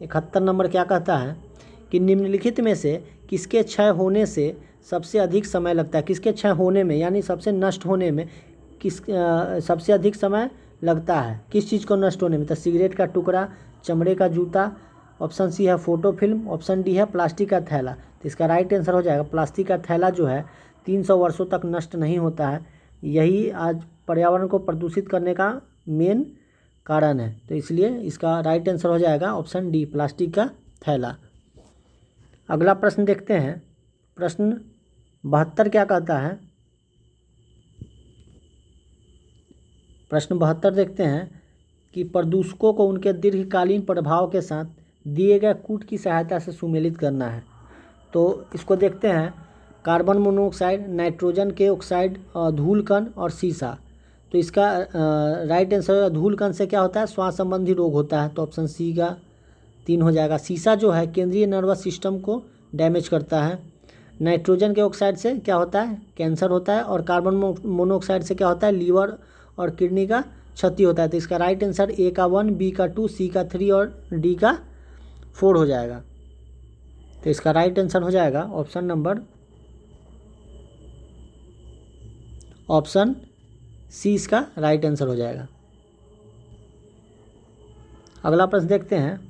Speaker 1: 71 नंबर क्या कहता है कि निम्नलिखित में से किसके क्षय होने से सबसे अधिक समय लगता है? किसके क्षय होने में यानी सबसे नष्ट होने में सबसे अधिक समय लगता है? किस चीज़ को नष्ट होने में? तो सिगरेट का टुकड़ा, चमड़े का जूता, ऑप्शन सी है फोटो फिल्म, ऑप्शन डी है प्लास्टिक का थैला। तो इसका राइट आंसर हो जाएगा प्लास्टिक का थैला जो है 300 वर्षों तक नष्ट नहीं होता है। यही आज पर्यावरण को प्रदूषित करने का मेन कारण है। तो इसलिए इसका राइट आंसर हो जाएगा ऑप्शन डी, प्लास्टिक का थैला। अगला प्रश्न देखते हैं, प्रश्न 72 क्या कहता है? प्रश्न 72 देखते हैं कि प्रदूषकों को उनके दीर्घकालीन प्रभाव के साथ दिए गए कूट की सहायता से सुमेलित करना है। तो इसको देखते हैं, कार्बन मोनोऑक्साइड, नाइट्रोजन के ऑक्साइड, धूलकण और सीसा। तो इसका राइट आंसर धूलकण से क्या होता है? श्वास संबंधी रोग होता है। तो ऑप्शन सी का 3 हो जाएगा। सीसा जो है केंद्रीय नर्वस सिस्टम को डैमेज करता है। नाइट्रोजन के ऑक्साइड से क्या होता है? कैंसर होता है। और कार्बन मोनोऑक्साइड से क्या होता है? लीवर और किडनी का क्षति होता है। तो इसका राइट आंसर ए का 1, बी का 2, सी का 3 और डी का 4 हो जाएगा। तो इसका राइट आंसर हो जाएगा ऑप्शन सी इसका राइट आंसर हो जाएगा। अगला प्रश्न देखते हैं,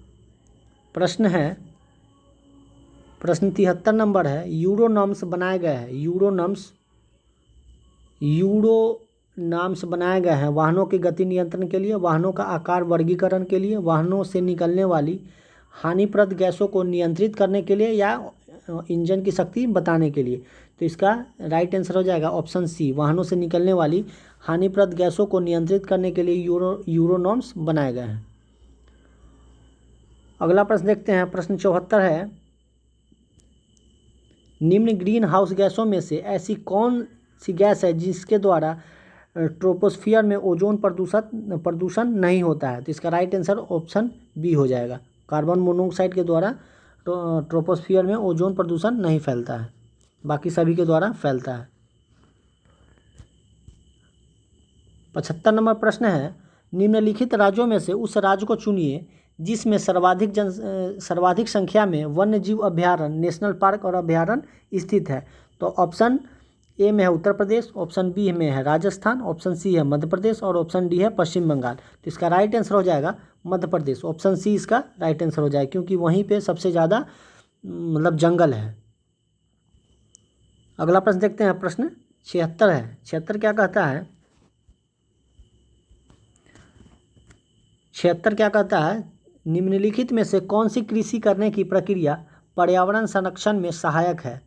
Speaker 1: प्रश्न 73 नंबर है। यूरो नॉर्म्स बनाए गए हैं। यूरो नॉर्म्स बनाए गए हैं वाहनों की गति नियंत्रण के लिए, वाहनों का आकार वर्गीकरण के लिए, वाहनों से निकलने वाली हानिप्रद गैसों को नियंत्रित करने के लिए, या इंजन की शक्ति बताने के लिए। तो इसका राइट आंसर हो जाएगा ऑप्शन सी, वाहनों से निकलने वाली हानिप्रद गैसों को नियंत्रित करने के लिए यूरो नॉर्म्स बनाए गए हैं। अगला प्रश्न देखते हैं, प्रश्न 74 है। निम्न ग्रीन हाउस गैसों में से ऐसी कौन सी गैस है जिसके द्वारा ट्रोपोस्फियर में ओजोन प्रदूषण नहीं होता है? तो इसका राइट आंसर ऑप्शन बी हो जाएगा। कार्बन मोनोऑक्साइड के द्वारा ट्रोपोस्फियर में ओजोन प्रदूषण नहीं फैलता है, बाकी सभी के द्वारा फैलता है। 75 नंबर प्रश्न है, निम्नलिखित राज्यों में से उस राज्य को चुनिए जिसमें सर्वाधिक संख्या में वन्य जीव अभ्यारण्य, नेशनल पार्क और अभ्यारण्य स्थित है। तो ऑप्शन ए में है उत्तर प्रदेश, ऑप्शन बी में है राजस्थान, ऑप्शन सी है मध्य प्रदेश और ऑप्शन डी है पश्चिम बंगाल। तो इसका राइट आंसर हो जाएगा मध्य प्रदेश। ऑप्शन सी इसका राइट आंसर हो जाएगा, क्योंकि वहीं पे सबसे ज़्यादा मतलब जंगल है। अगला प्रश्न देखते हैं, प्रश्न 76 है। 76 क्या कहता है? 76 क्या कहता है, निम्नलिखित में से कौन सी कृषि करने की प्रक्रिया पर्यावरण संरक्षण में सहायक है?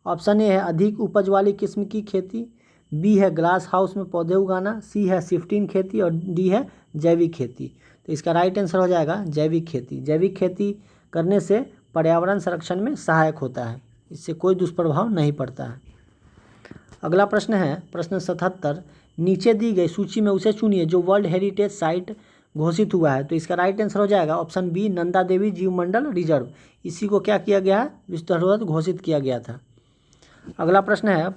Speaker 1: ऑप्शन ए है अधिक उपज वाली किस्म की खेती, बी है ग्लास हाउस में पौधे उगाना, सी है शिफ्टिंग खेती और डी है जैविक खेती। तो इसका राइट आंसर हो जाएगा जैविक खेती। जैविक खेती करने से पर्यावरण संरक्षण में सहायक होता है, इससे कोई दुष्प्रभाव नहीं पड़ता है। अगला प्रश्न है प्रश्न 77, नीचे दी गई सूची में उसे चुनिए जो वर्ल्ड हेरिटेज साइट घोषित हुआ है। तो इसका राइट आंसर हो जाएगा ऑप्शन बी नंदा देवी जीव मंडल रिजर्व। इसी को क्या किया गया है, विश्व धरोहर घोषित किया गया था। अगला प्रश्न है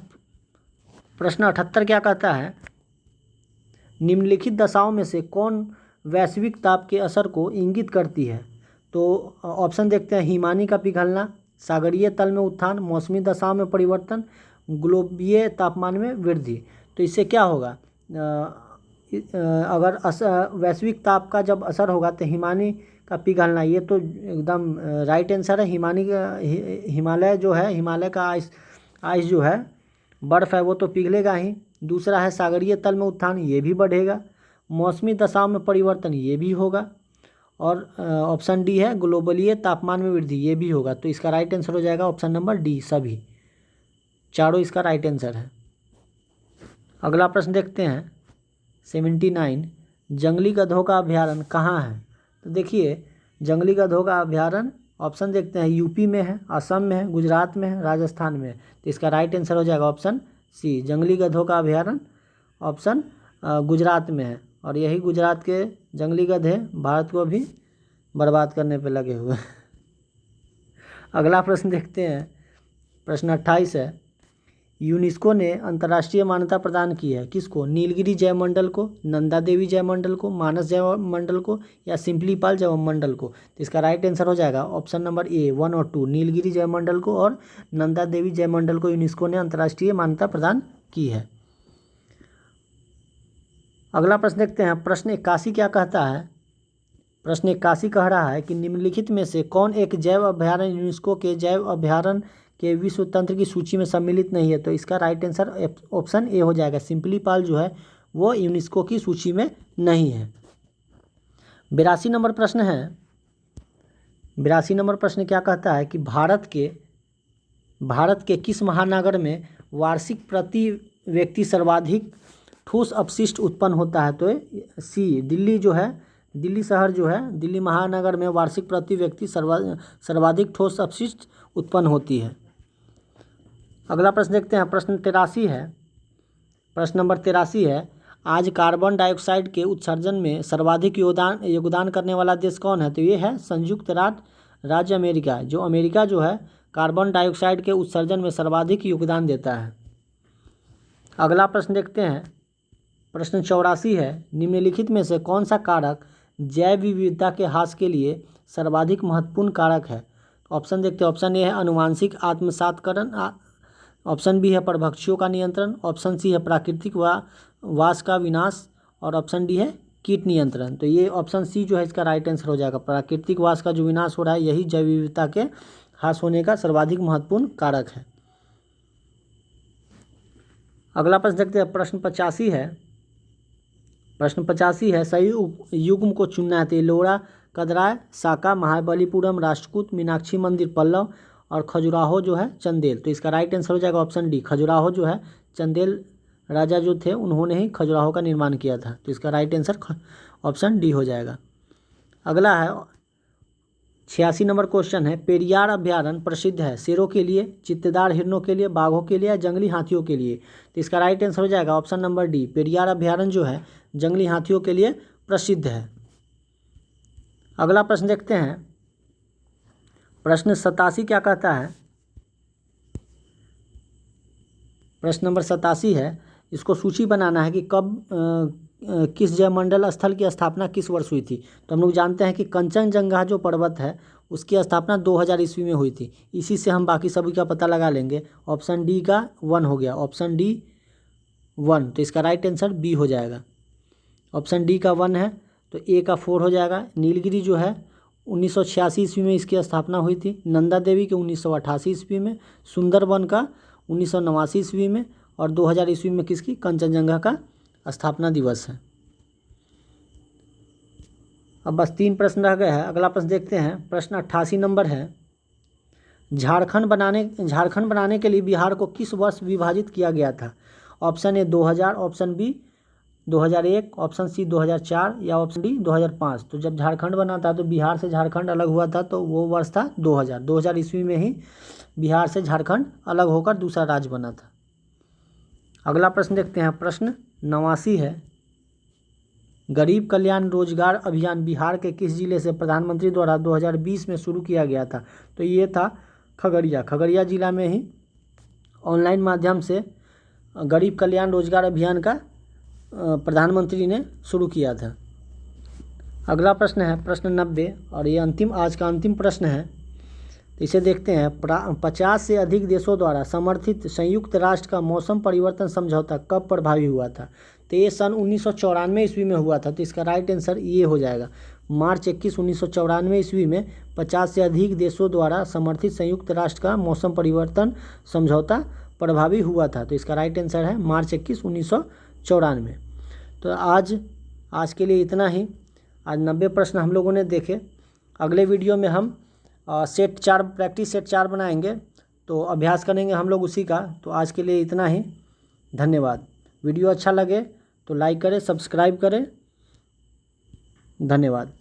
Speaker 1: प्रश्न 78 क्या कहता है, निम्नलिखित दशाओं में से कौन वैश्विक ताप के असर को इंगित करती है? तो ऑप्शन देखते हैं, हिमानी का पिघलना, सागरीय तल में उत्थान, मौसमी दशाओं में परिवर्तन, ग्लोबीय तापमान में वृद्धि। तो इससे क्या होगा, अगर वैश्विक ताप का जब असर होगा तो हिमानी का पिघलना, ये तो एकदम राइट आंसर है। हिमालय जो है, हिमालय का आइस जो है, बर्फ़ है, वो तो पिघलेगा ही। दूसरा है सागरीय तल में उत्थान, ये भी बढ़ेगा। मौसमी दशाओं में परिवर्तन, ये भी होगा। और ऑप्शन डी है ग्लोबलीय तापमान में वृद्धि, ये भी होगा। तो इसका राइट आंसर हो जाएगा ऑप्शन नंबर डी, सभी चारों इसका राइट आंसर है। अगला प्रश्न देखते हैं 79, जंगली गधों का अभ्यारण्य कहाँ है? तो देखिए, जंगली गधों का अभ्यारण्य ऑप्शन देखते हैं, यूपी में है, असम में है, गुजरात में है, राजस्थान में है। तो इसका राइट आंसर हो जाएगा ऑप्शन सी, जंगली गधों का अभ्यारण्य ऑप्शन गुजरात में है। और यही गुजरात के जंगली गधे भारत को भी बर्बाद करने पे लगे हुए हैं। अगला प्रश्न देखते हैं, प्रश्न 28 है, यूनेस्को ने अंतर्राष्ट्रीय मान्यता प्रदान की है किसको? नीलगिरी जैवमंडल को, नंदा देवी जैवमंडल को, मानस जैवमंडल को या सिम्पलीपाल जैवमंडल को? तो इसका राइट आंसर हो जाएगा ऑप्शन नंबर ए 1 और 2, नीलगिरी जैवमंडल को और नंदा देवी जैवमंडल को यूनेस्को ने अंतर्राष्ट्रीय मान्यता प्रदान की है। अगला प्रश्न देखते हैं, प्रश्न 81 क्या कहता है? प्रश्न 81 कह रहा है कि निम्नलिखित में से कौन एक जैव अभ्यारण्य यूनेस्को के जैव अभ्यारण्य के विश्व तंत्र की सूची में सम्मिलित नहीं है? तो इसका राइट आंसर ऑप्शन ए हो जाएगा, सिम्पलीपाल जो है वो यूनेस्को की सूची में नहीं है। 82 नंबर प्रश्न है, 82 नंबर प्रश्न क्या कहता है कि भारत के किस महानगर में वार्षिक प्रति व्यक्ति सर्वाधिक ठोस अपशिष्ट उत्पन्न होता है? तो सी, दिल्ली जो है, दिल्ली शहर जो है, दिल्ली महानगर में वार्षिक प्रति व्यक्ति सर्वाधिक ठोस अपशिष्ट उत्पन्न होती है। अगला प्रश्न देखते हैं, प्रश्न 83 है। प्रश्न नंबर 83 है, आज कार्बन डाइऑक्साइड के उत्सर्जन में सर्वाधिक योगदान करने वाला देश कौन है? तो ये है संयुक्त राज्य अमेरिका। जो अमेरिका जो है कार्बन डाइऑक्साइड के उत्सर्जन में सर्वाधिक योगदान देता है। अगला प्रश्न देखते हैं, प्रश्न 84 है, निम्नलिखित में से कौन सा कारक जैव विविधता के ह्रास के लिए सर्वाधिक महत्वपूर्ण कारक है? ऑप्शन देखते हैं, ऑप्शन ए है अनुवांशिक आत्मसातकरण, ऑप्शन बी है परभक्षियों का नियंत्रण, ऑप्शन सी है प्राकृतिक वास का विनाश और ऑप्शन डी है कीट नियंत्रण। तो ये ऑप्शन सी जो है इसका राइट आंसर हो जाएगा, प्राकृतिक वास का जो विनाश हो रहा है यही जैव विविधता के ह्रास होने का सर्वाधिक महत्वपूर्ण कारक है। अगला प्रश्न देखते हैं, प्रश्न 85 है। प्रश्न 85 है, सही युग्म को चुनना है। तो एलोरा, कदराय, साका, महाबलीपुरम, राष्ट्रकूट, मीनाक्षी मंदिर, पल्लव और खजुराहो जो है चंदेल। तो इसका राइट आंसर हो जाएगा ऑप्शन डी, खजुराहो जो है चंदेल राजा जो थे उन्होंने ही खजुराहो का निर्माण किया था। तो इसका राइट आंसर ऑप्शन डी हो जाएगा। अगला है 86 नंबर क्वेश्चन है, पेरियार अभ्यारण्य प्रसिद्ध है शेरों के लिए, चित्तेदार हिरणों के लिए, बाघों के लिए या जंगली हाथियों के लिए? तो इसका राइट आंसर हो जाएगा ऑप्शन नंबर डी, पेरियार अभ्यारण्य जो है जंगली हाथियों के लिए प्रसिद्ध है। अगला प्रश्न देखते हैं, प्रश्न 87 क्या कहता है? प्रश्न नंबर 87 है, इसको सूची बनाना है कि कब किस जयमंडल स्थल की स्थापना किस वर्ष हुई थी? तो हम लोग जानते हैं कि कंचनजंगा जो पर्वत है उसकी स्थापना 2000 ईस्वी में हुई थी। इसी से हम बाकी सभी का पता लगा लेंगे। ऑप्शन डी का 1 हो गया, ऑप्शन डी 1, तो इसका राइट आंसर बी हो जाएगा। ऑप्शन डी का 1 है तो ए का 4 हो जाएगा। नीलगिरी जो है 1986 ईस्वी में इसकी स्थापना हुई थी। नंदा देवी के 1988 ईस्वी में। सुंदरबन का 1989 ईस्वी में। और 2000 ईस्वी में किसकी? कंचनजंगा का स्थापना दिवस है। अब बस 3 प्रश्न रह गए हैं। अगला प्रश्न देखते हैं। प्रश्न 88 नंबर है। झारखंड बनाने के लिए बिहार को किस वर्ष विभाजित किया गया था? Option A 2000, option B 2001, option C 2004 या ऑप्शन डी 2005। तो जब झारखंड बना था तो बिहार से झारखंड अलग हुआ था तो वो वर्ष था 2000 ईस्वी में ही बिहार से झारखंड अलग होकर दूसरा राज्य बना था। अगला प्रश्न देखते हैं। प्रश्न 89 है। गरीब कल्याण रोजगार अभियान बिहार के किस जिले से प्रधानमंत्री द्वारा 2020 में शुरू किया गया था? तो ये था खगड़िया जिला में ही ऑनलाइन माध्यम से गरीब कल्याण रोजगार अभियान का प्रधानमंत्री ने शुरू किया था। अगला प्रश्न है प्रश्न 90 और ये आज का अंतिम प्रश्न है। तो इसे देखते हैं। 50 से अधिक देशों द्वारा समर्थित संयुक्त राष्ट्र का मौसम परिवर्तन समझौता कब प्रभावी हुआ था? तो ये सन 1994 ईस्वी में हुआ था। तो इसका राइट आंसर ये हो जाएगा। मार्च 21, 1994 ईस्वी में 50 से अधिक देशों द्वारा समर्थित संयुक्त राष्ट्र का मौसम परिवर्तन समझौता प्रभावी हुआ था। तो इसका राइट आंसर है मार्च 21, 1994। तो आज के लिए इतना ही। आज 90 प्रश्न हम लोगों ने देखे। अगले वीडियो में हम प्रैक्टिस सेट 4 बनाएंगे तो अभ्यास करेंगे हम लोग उसी का। तो आज के लिए इतना ही। धन्यवाद। वीडियो अच्छा लगे तो लाइक करें, सब्सक्राइब करें। धन्यवाद।